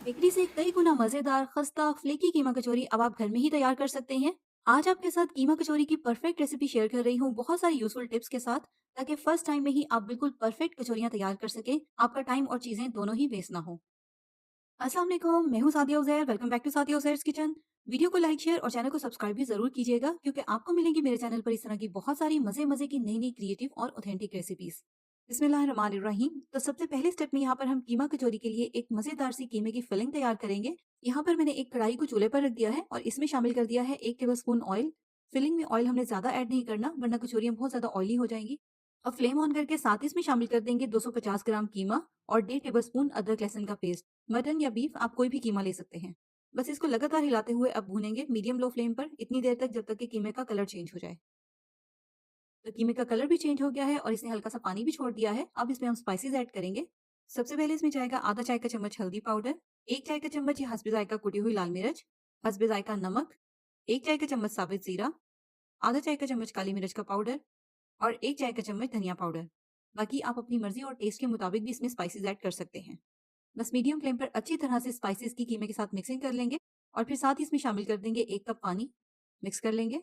Bakery से कई गुना मजेदार खस्ता फ्लेकी कीमा कचौरी अब आप घर में ही तैयार कर सकते हैं। आज आपके साथ कीमा कचौरी की परफेक्ट रेसिपी शेयर कर रही हूँ बहुत सारी यूजफुल टिप्स के साथ, ताकि फर्स्ट टाइम में ही आप बिल्कुल परफेक्ट कचौरियां तैयार कर सकें, आपका टाइम और चीजें दोनों ही वेस्ट ना हो। अस्सलाम वालेकुम, मैं हूँ Sadia Uzair. Welcome back to Sadia Uzair's kitchen. Video को लाइक शेयर और चैनल को सब्सक्राइब भी जरूर कीजिएगा, क्योंकि आपको मिलेंगी मेरे चैनल पर इस तरह की बहुत सारी मजे मजे की नई नई क्रिएटिव और ऑथेंटिक रेसिपीज। बिस्मिल्लाहिर्रहमानिर्रहीम। तो सबसे पहले स्टेप में यहाँ पर हम कीमा कचौरी के लिए एक मजेदार सी कीमे की फिलिंग तैयार करेंगे। यहाँ पर मैंने एक कढ़ाई को चूल्हे पर रख दिया है और इसमें शामिल कर दिया है 1 टेबल स्पून ऑयल। फिलिंग में ऑयल हमने ज्यादा ऐड नहीं करना, वरना कचौरियाँ बहुत ज्यादा ऑयली हो जाएंगी। अब फ्लेम ऑन करके साथ ही इसमें शामिल कर देंगे 250 ग्राम कीमा और 1.5 टेबल स्पून अदरक लहसुन का पेस्ट। मटन या बीफ आप कोई भी कीमा ले सकते हैं। बस इसको लगातार हिलाते हुए अब भूनेंगे मीडियम लो फ्लेम पर इतनी देर तक जब तक कि कीमे का कलर चेंज हो जाए। तो कीमे का कलर भी चेंज हो गया है और इसने हल्का सा पानी भी छोड़ दिया है। अब इसमें हम स्पाइसेस ऐड करेंगे। सबसे पहले इसमें जाएगा आधा चाय का चम्मच हल्दी पाउडर, 1 चाय का चम्मच ये हस्बे जायका कुटी हुई लाल मिर्च, हस्बे जायका नमक, 1 चाय का चम्मच साबित जीरा, आधा चाय का चम्मच काली मिर्च का पाउडर और 1 चाय का चम्मच धनिया पाउडर। बाकी आप अपनी मर्जी और टेस्ट के मुताबिक भी इसमें स्पाइसेस ऐड कर सकते हैं। बस मीडियम फ्लेम पर अच्छी तरह से स्पाइसेस की कीमे के साथ मिक्सिंग कर लेंगे और फिर साथ ही इसमें शामिल कर देंगे 1 कप पानी। मिक्स कर लेंगे।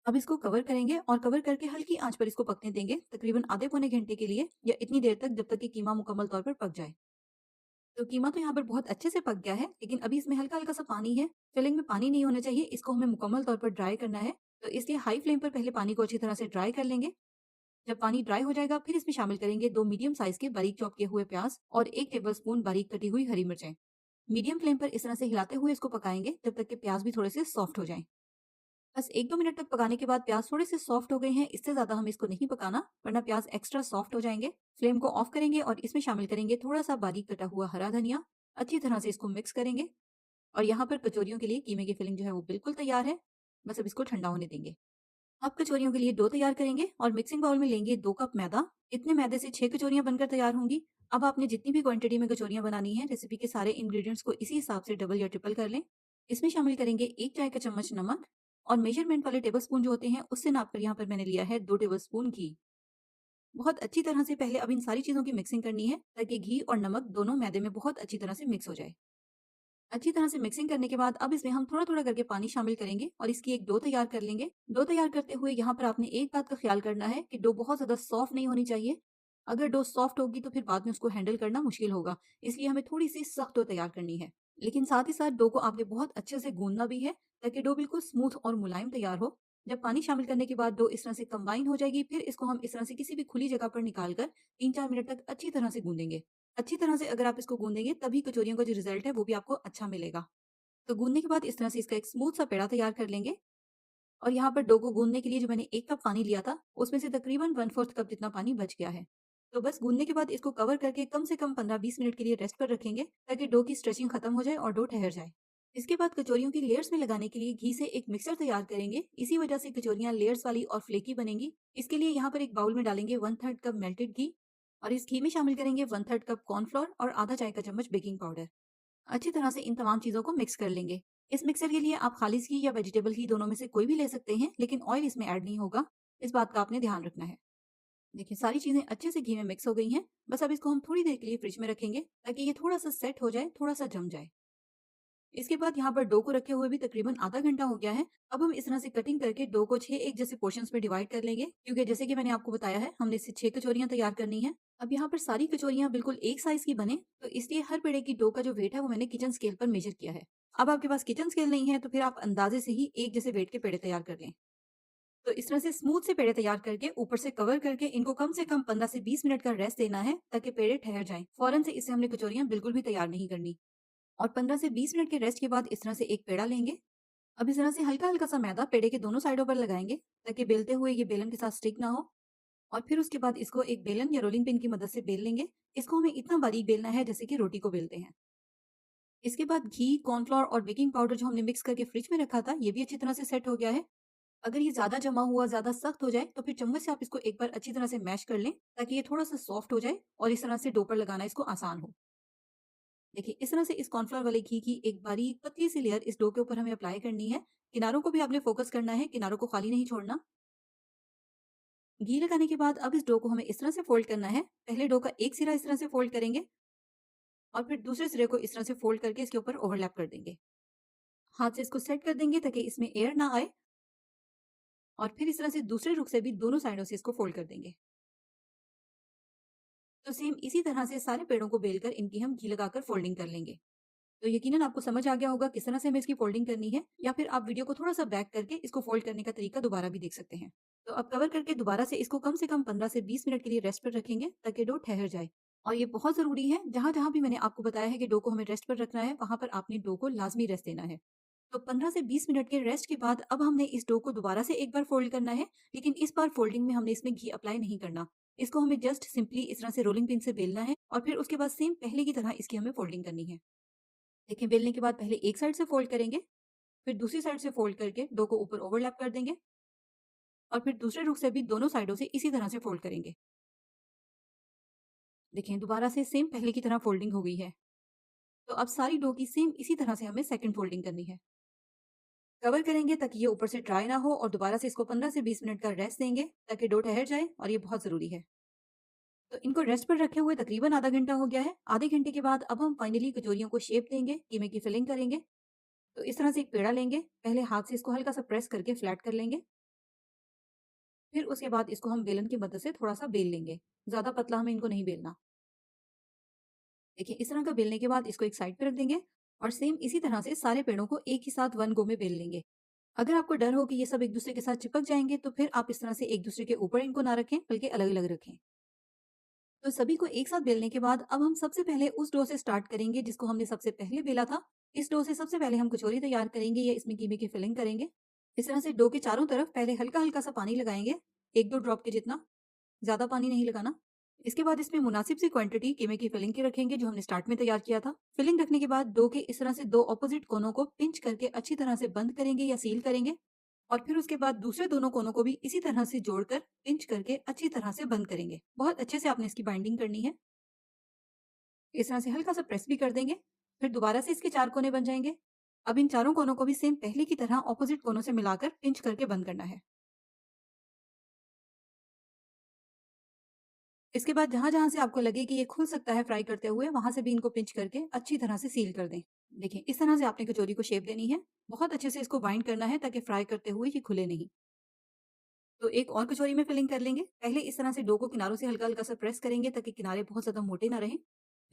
अब इसको कवर करेंगे और कवर करके हल्की आंच पर इसको पकने देंगे तकरीबन आधे पौने घंटे के लिए, या इतनी देर तक जब तक कि कीमा मुकम्मल तौर पर पक जाए। तो कीमा तो यहाँ पर बहुत अच्छे से पक गया है, लेकिन अभी इसमें हल्का हल्का सा पानी है। फिलिंग में पानी नहीं होना चाहिए, इसको हमें मुकम्मल तौर पर ड्राई करना है। तो इसलिए हाई फ्लेम पर पहले पानी को अच्छी तरह से ड्राई कर लेंगे। जब पानी ड्राई हो जाएगा फिर इसमें शामिल करेंगे 2 मीडियम साइज के बारीक चॉप किए हुए प्याज और 1 टेबल स्पून बारीक कटी हुई हरी मिर्चें। मीडियम फ्लेम पर इस तरह से हिलाते हुए इसको पकाएंगे जब तक कि प्याज भी थोड़े से सॉफ्ट हो जाएं। बस 1-2 मिनट तक पकाने के बाद प्याज थोड़े से सॉफ्ट हो गए हैं, इससे ज्यादा हम इसको नहीं पकाना, वरना प्याज एक्स्ट्रा सॉफ्ट हो जाएंगे। फ्लेम को ऑफ करेंगे और इसमें शामिल करेंगे थोड़ा सा बारीक कटा हुआ हरा धनिया। अच्छी तरह से इसको मिक्स करेंगे। और यहाँ पर कचौरियों के लिए कीमे की फिलिंग जो है वो बिल्कुल तैयार है। बस अब इसको ठंडा होने देंगे। अब कचौरियों के लिए डो तैयार करेंगे और मिक्सिंग बाउल में लेंगे 2 कप मैदा। इतने मैदे से 6 कचौरियां बनकर तैयार होंगी। अब आपने जितनी भी क्वांटिटी में कचौरियां बनानी है, रेसिपी के सारे इंग्रेडिएंट्स को इसी हिसाब से डबल या ट्रिपल कर लें। इसमें शामिल करेंगे 1 चाय का चम्मच नमक और मेजरमेंट वाले टेबल स्पून जो होते हैं उससे नापकर यहाँ पर मैंने लिया है 2 टेबल स्पून घी। बहुत अच्छी तरह से पहले अब इन सारी चीजों की मिक्सिंग करनी है, ताकि घी और नमक दोनों मैदे में बहुत अच्छी तरह से मिक्स हो जाए। अच्छी तरह से मिक्सिंग करने के बाद अब इसमें हम थोड़ा-थोड़ा करके पानी शामिल करेंगे और इसकी एक डो तैयार कर लेंगे। डो तैयार करते हुए यहाँ पर आपने एक बात का ख्याल करना है कि डो बहुत ज़्यादा सॉफ्ट नहीं होनी चाहिए। अगर डो सॉफ्ट होगी तो फिर बाद में उसको हैंडल करना मुश्किल होगा। इसलिए हमें थोड़ी-सी सख्त डो तैयार करनी है। लेकिन साथ ही साथ डो को आपने बहुत अच्छे से गूंदना भी है, ताकि डो बिल्कुल स्मूथ और मुलायम तैयार हो। जब पानी शामिल करने के बाद डो इस तरह से कंबाइन हो जाएगी, फिर इसको हम इस तरह से किसी भी खुली जगह पर निकाल कर 3-4 मिनट तक अच्छी तरह से गूंदेंगे। अच्छी तरह से अगर आप इसको गूंदेंगे तभी कचौरियों का जो रिजल्ट है वो भी आपको अच्छा मिलेगा। तो गूंदने के बाद इस तरह से इसका एक स्मूथ सा पेड़ा तैयार कर लेंगे। और यहाँ पर डो को गूंदने के लिए जो मैंने 1 कप पानी लिया था, उसमें से तकरीबन 1/4 कप जितना पानी बच गया है। तो बस गूंदने के बाद इसको कवर करके कम से कम 15-20 मिनट के लिए रेस्ट पर रखेंगे, ताकि डो की स्ट्रेचिंग खत्म हो जाए और डो ठहर जाए। इसके बाद कचौरियों की लेयर्स में लगाने के लिए घी से एक मिक्सर तैयार करेंगे। इसी वजह से कचौरियां लेयर्स वाली और फ्लेकी बनेंगी। इसके लिए यहाँ पर एक बाउल में डालेंगे 1/3 कप मेल्टेड घी और इस घी में शामिल करेंगे 1/3 कप कॉर्नफ्लोर और आधा चाय का चम्मच बेकिंग पाउडर। अच्छी तरह से इन तमाम चीज़ों को मिक्स कर लेंगे। इस मिक्सर के लिए आप खालिज घी या वेजिटेबल घी दोनों में से कोई भी ले सकते हैं, लेकिन ऑयल इसमें ऐड नहीं होगा। इस बात का आपने ध्यान रखना है। देखिए सारी चीज़ें अच्छे से घी में मिक्स हो गई हैं। बस अब इसको हम थोड़ी देर के लिए फ्रिज में रखेंगे, ताकि ये थोड़ा सा सेट हो जाए, थोड़ा सा जम जाए। इसके बाद यहाँ पर डो को रखे हुए भी तकरीबन आधा घंटा हो गया है। अब हम इस तरह से कटिंग करके डो को 6 एक जैसे पोर्शंस में डिवाइड कर लेंगे, क्योंकि जैसे कि मैंने आपको बताया है हमने इससे 6 कचौरियां तैयार करनी है। अब यहाँ पर सारी कचौरियां बिल्कुल एक साइज की बने, तो इसलिए हर पेड़े की डो का जो वेट है वो मैंने किचन स्केल पर मेजर किया है। अब आपके पास किचन स्केल नहीं है तो फिर आप अंदाजे से ही एक जैसे वेट के पेड़े तैयार कर लें। तो इस तरह से स्मूथ से पेड़े तैयार करके ऊपर से कवर करके इनको कम से कम 15 से 20 मिनट का रेस्ट देना है, ताकि पेड़े ठहर जाएं। फौरन से इससे हमने कचौरियां बिल्कुल भी तैयार नहीं करनी। और 15 से 20 मिनट के रेस्ट के बाद इस तरह से एक पेड़ा लेंगे। अब इस तरह से हल्का-हल्का सा मैदा पेड़े के दोनों साइडों पर लगाएँगे, ताकि बेलते हुए ये बेलन के साथ स्टिक ना हो। और फिर उसके बाद इसको एक बेलन या रोलिंग पिन की मदद से बेल लेंगे। इसको हमें इतना बारीक बेलना है जैसे कि रोटी को बेलते हैं। इसके बाद घी, कॉर्नफ्लोर और बेकिंग पाउडर जो हमने मिक्स करके फ्रिज में रखा था, ये भी अच्छी तरह से सेट हो गया है। अगर ये ज़्यादा जमा हुआ, ज़्यादा सख्त हो जाए, तो फिर चम्मच से आप इसको एक बार अच्छी तरह से मैश कर लें, ताकि ये थोड़ा-सा सॉफ्ट हो जाए और इस तरह से डो पर लगाना इसको आसान हो। देखिए इस तरह से इस कॉर्नफ्लोर वाले घी की एक बारीक पतली सी लेयर इस डो के ऊपर हमें अप्लाई करनी है। किनारों को भी आपने फोकस करना है, किनारों को खाली नहीं छोड़ना। घी लगाने के बाद अब इस डो को हमें इस तरह से फोल्ड करना है। पहले डो का एक सिरा इस तरह से फोल्ड करेंगे और फिर दूसरे सिरे को इस तरह से फोल्ड करके इसके ऊपर ओवरलैप कर देंगे। हाथ से इसको सेट कर देंगे ताकि इसमें एयर ना आए, और फिर इस तरह से दूसरे रुख से भी दोनों साइडों से इसको फोल्ड कर देंगे। तो सेम इसी तरह से सारे पेड़ों को बेलकर इनकी हम घी लगाकर फोल्डिंग कर लेंगे। तो यकीनन आपको समझ आ गया होगा किस तरह से हमें इसकी फोल्डिंग करनी है, या फिर आप वीडियो को थोड़ा सा बैक करके इसको फोल्ड करने का तरीका दोबारा भी देख सकते हैं। तो अब कवर करके दोबारा से इसको कम से कम 15 से 20 मिनट के लिए रेस्ट पर रखेंगे ताकि डो ठहर जाए। और ये बहुत ज़रूरी है, जहाँ जहाँ भी मैंने आपको बताया है कि डो को हमें रेस्ट पर रखना है, वहाँ पर आपने डो को लाजमी रेस्ट देना है। तो 15 से 20 मिनट के रेस्ट के बाद अब हमने इस डो को दोबारा से एक बार फोल्ड करना है, लेकिन इस बार फोल्डिंग में हमने इसमें घी अप्लाई नहीं करना। इसको हमें जस्ट सिंपली इस तरह से रोलिंग पिन से बेलना है, और फिर उसके बाद सेम पहले की तरह इसकी हमें फोल्डिंग करनी है। देखिए, बेलने के बाद पहले एक साइड से फोल्ड करेंगे, फिर दूसरी साइड से फोल्ड करके डो को ऊपर ओवरलैप कर देंगे, और फिर दूसरे रुख से भी दोनों साइडों से इसी तरह से फोल्ड करेंगे। देखिए, दोबारा से सेम पहले की तरह फोल्डिंग हो गई है। तो अब सारी डो की सेम इसी तरह से हमें सेकंड फोल्डिंग करनी है। कवर करेंगे ताकि ये ऊपर से ड्राई ना हो, और दोबारा से इसको 15 से 20 मिनट का रेस्ट देंगे ताकि डो ठहर जाए, और ये बहुत ज़रूरी है। तो इनको रेस्ट पर रखे हुए तकरीबन आधा घंटा हो गया है। आधे घंटे के बाद अब हम फाइनली कचौरियों को शेप देंगे, कीमे की फिलिंग करेंगे। तो इस तरह से एक पेड़ा लेंगे, पहले हाथ से इसको हल्का सा प्रेस करके फ्लैट कर लेंगे। फिर उसके बाद इसको हम बेलन की मदद से थोड़ा सा बेल लेंगे। ज़्यादा पतला हमें इनको नहीं बेलना। देखिए, इस तरह का बेलने के बाद इसको एक साइड पे रख देंगे, और सेम इसी तरह से सारे पेड़ों को एक ही साथ वन गो में बेल लेंगे। अगर आपको डर हो कि ये सब एक दूसरे के साथ चिपक जाएंगे, तो फिर आप इस तरह से एक दूसरे के ऊपर इनको ना रखें, बल्कि अलग अलग रखें। तो सभी को एक साथ बेलने के बाद अब हम सबसे पहले उस डो से स्टार्ट करेंगे जिसको हमने सबसे पहले बेला था। इस डो से सबसे पहले हम कचौरी तैयार करेंगे, या इसमें कीमे की फिलिंग करेंगे। इस तरह से डो के चारों तरफ पहले हल्का हल्का सा पानी लगाएंगे, 1-2 ड्रॉप के जितना, ज़्यादा पानी नहीं लगाना। इसके बाद इसमें मुनासिब सी क्वांटिटी कीमे की फिलिंग की रखेंगे जो हमने स्टार्ट में तैयार किया था। फिलिंग रखने के बाद डो के इस तरह से दो ऑपोजिट कोनों को पिंच करके अच्छी तरह से बंद करेंगे या सील करेंगे, और फिर उसके बाद दूसरे दोनों कोनों को भी इसी तरह से जोड़कर पिंच करके अच्छी तरह से बंद करेंगे। बहुत अच्छे से आपने इसकी बाइंडिंग करनी है। इस तरह से हल्का सा प्रेस भी कर देंगे, फिर दोबारा से इसके 4 कोने बन जाएंगे। अब इन चारों कोनों को भी सेम पहले की तरह ऑपोजिट कोनों से मिलाकर पिंच करके बंद करना है। इसके बाद जहाँ-जहाँ से आपको लगे कि ये खुल सकता है फ्राई करते हुए, वहाँ से भी इनको पिंच करके अच्छी तरह से सील कर दें। देखिए, इस तरह से आपने कचौरी को शेप देनी है। बहुत अच्छे से इसको बाइंड करना है ताकि फ्राई करते हुए ये खुले नहीं। तो एक और कचौरी में फिलिंग कर लेंगे। पहले इस तरह से डो को किनारों से हल्का-हल्का सा प्रेस करेंगे ताकि किनारे बहुत ज़्यादा मोटे ना रहें।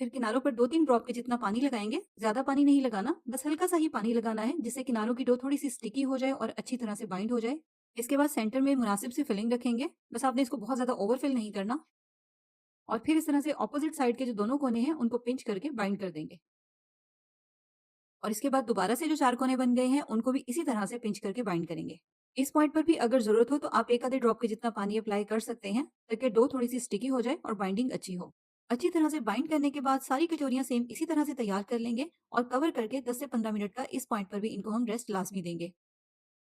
फिर किनारों पर 2-3 ड्रॉप के जितना पानी लगाएँगे। ज़्यादा पानी नहीं लगाना, बस हल्का-सा ही पानी लगाना है जिससे किनारों की डो थोड़ी-सी स्टिकी हो जाए और अच्छी तरह से बाइंड हो जाए। इसके बाद सेंटर में मुनासिब सी फिलिंग रखेंगे। बस आपने इसको बहुत ज़्यादा ओवरफिल नहीं करना, और फिर इस तरह से ऑपोजिट साइड के जो दोनों कोने हैं उनको पिंच करके बाइंड कर देंगे। और इसके बाद दोबारा से जो 4 कोने बन गए हैं उनको भी इसी तरह से पिंच करके बाइंड करेंगे। इस पॉइंट पर भी अगर ज़रूरत हो तो आप 1 आधे ड्रॉप के जितना पानी अप्लाई कर सकते हैं ताकि डो थोड़ी-सी स्टिकी हो जाए और बाइंडिंग अच्छी हो। अच्छी तरह से बाइंड करने के बाद सारी कचौरियाँ सेम इसी तरह से तैयार कर लेंगे, और कवर करके 10 से 15 मिनट का इस पॉइंट पर भी इनको हम रेस्ट लाज़मी देंगे।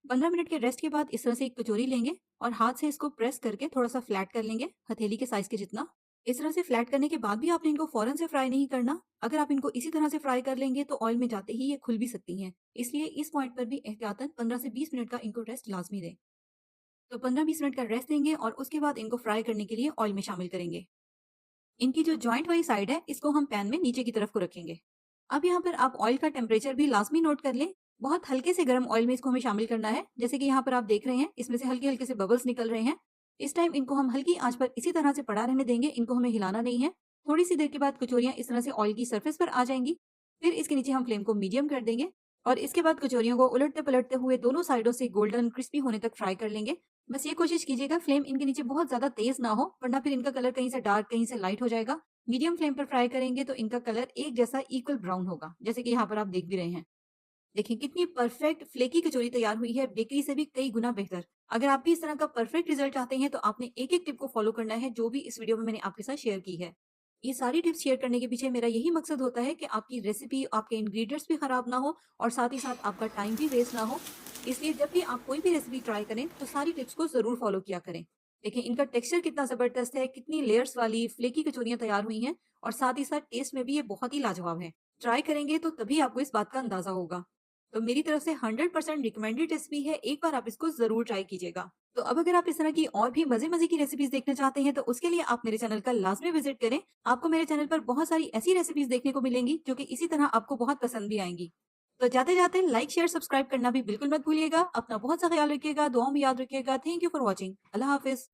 15 मिनट के रेस्ट के बाद इस तरह से एक कचौरी लेंगे, और हाथ से इसको प्रेस करके थोड़ा-सा फ्लैट कर लेंगे, हथेली के साइज़ के जितना। इस तरह से फ्लैट करने के बाद भी आपने इनको फ़ौरन से फ्राई नहीं करना। अगर आप इनको इसी तरह से फ्राई कर लेंगे तो ऑयल में जाते ही ये खुल भी सकती हैं। इसलिए इस पॉइंट पर भी एहतियातन 15 से 20 मिनट का इनको रेस्ट लाज़मी दें। तो 15-20 मिनट का रेस्ट देंगे, और उसके बाद इनको फ्राई करने के लिए ऑयल में शामिल करेंगे। इनकी जो जॉइंट वाली साइड है इसको हम पैन में नीचे की तरफ को रखेंगे। अब यहाँ पर आप ऑयल का टेम्परेचर भी लाज़मी नोट कर लें। बहुत हल्के से गर्म ऑयल में इसको हमें शामिल करना है। जैसे कि यहाँ पर आप देख रहे हैं, इसमें से हल्के-हल्के से बबल्स निकल रहे हैं। इस टाइम इनको हम हल्की आँच पर इसी तरह से पड़ा रहने देंगे, इनको हमें हिलाना नहीं है। थोड़ी-सी देर के बाद कचौरियाँ इस तरह से ऑयल की सरफेस पर आ जाएँगी। फिर इसके नीचे हम फ्लेम को मीडियम कर देंगे, और इसके बाद कचौरियों को उलटते-पलटते हुए दोनों साइडों से गोल्डन क्रिस्पी होने तक फ्राई कर लेंगे। बस ये कोशिश कीजिएगा फ्लेम इनके नीचे बहुत ज़्यादा तेज़ ना हो, वरना फिर इनका कलर कहीं से डार्क, कहीं से लाइट हो जाएगा। मीडियम फ्लेम पर फ्राई करेंगे तो इनका कलर एक जैसा इक्वल ब्राउन होगा, जैसे कि यहाँ पर आप देख भी रहे हैं। देखिए, कितनी परफेक्ट फ्लेकी कचौरी तैयार हुई है, बेकरी से भी कई गुना बेहतर। अगर आप भी इस तरह का परफेक्ट रिजल्ट चाहते हैं तो आपने एक-एक टिप को फॉलो करना है जो भी इस वीडियो में मैंने आपके साथ शेयर की है। ये सारी टिप्स शेयर करने के पीछे मेरा यही मकसद होता है कि आपकी रेसिपी, आपके इंग्रीडिएंट्स भी खराब ना हो, और साथ ही साथ आपका टाइम भी वेस्ट ना हो। इसलिए जब भी आप कोई भी रेसिपी ट्राई करें तो सारी टिप्स को ज़रूर फॉलो किया करें। देखिए, इनका टेक्सचर कितना ज़बरदस्त है, कितनी लेयर्स वाली फ्लेकी कचौरियाँ तैयार हुई हैं, और साथ ही साथ टेस्ट में भी ये बहुत ही लाजवाब है। ट्राई करेंगे तो तभी आपको इस बात का अंदाज़ा होगा। तो मेरी तरफ से 100% रिकमेंडेड रेसिपी है, एक बार आप इसको ज़रूर ट्राई कीजिएगा। तो अब अगर आप इस तरह की और भी मजे-मजे की रेसिपीज़ देखना चाहते हैं, तो उसके लिए आप मेरे चैनल का लाज़मी विज़िट करें। आपको मेरे चैनल पर बहुत सारी ऐसी रेसिपीज़ देखने को मिलेंगी, जो कि इसी तरह आपको बहुत पसंद भी आएँगी। तो जाते-जाते लाइक, शेयर, सब्सक्राइब करना भी बिल्कुल मत भूलिएगा। अपना बहुत सा ख्याल रखिएगा, दुआओं में याद रखिएगा। Thank you for watching. अल्लाह हाफ़िज़।